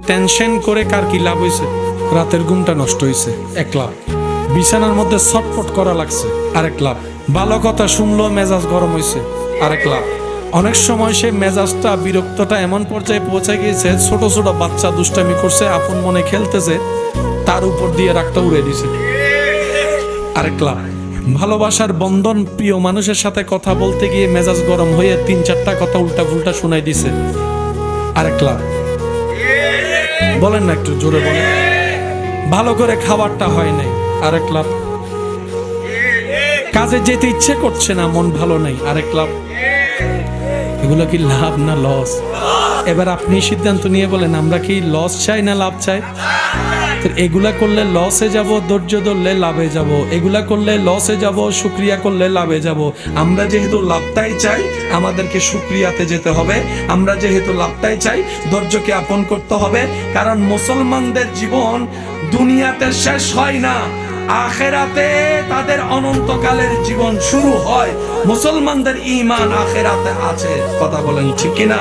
Tension করে কার কি লাভ হয়েছে? রাতের ঘুমটা নষ্ট হয়েছে, এক লাভ। বিছানার মধ্যে ছটফট করা লাগছে, আরেক লাভ। ভালো কথা শুনলো, মেজাজ গরম হয়েছে, আরেক লাভ। অনেক সময় সে মেজাজটা, বিরক্তটা এমন পর্যায়ে পৌঁছে গিয়েছে, ছোট ছোট বাচ্চা দুষ্টামি করছে, আপন মনে খেলতেছে, তার উপর দিয়ে রাগটা উড়ে দিছে, আরেক লাভ। ভালোবাসার বন্ধন, প্রিয় মানুষের সাথে কথা বলতে গিয়ে মেজাজ গরম হয়ে 3-4টা কথা উল্টা ফুল্টা শোনাই দিছে, আরেক লাভ। বলেন না, একটু জোরে বলেন। ভালো করে খাবারটা হয় নাই, আরেক লাভ। কাজে যেতে ইচ্ছে করছে না, মন ভালো নাই, আরেক লাভ। এগুলো কি লাভ না লস? এবার আপনি সিদ্ধান্ত নিয়ে বলেন, আমরা কি লস চাই না লাভ চাই? এগুলা করলে লসে যাব, ধৈর্য ধরলে লাভে যাব। এগুলা করলে লসে যাব, শুকরিয়া করলে লাভে যাব। আমরা যেহেতু লাভটাই চাই, আমাদেরকে শুকরিয়াতে যেতে হবে। আমরা যেহেতু লাভটাই চাই, ধৈর্যকে আপন করতে হবে। কারণ মুসলমানদের জীবন দুনিয়াতে শেষ হয় না, আখেরাতে তাদের অনন্তকালের জীবন শুরু হয়। মুসলমানদের ঈমান আখেরাতে আছে, কথা বলেন ঠিক কিনা?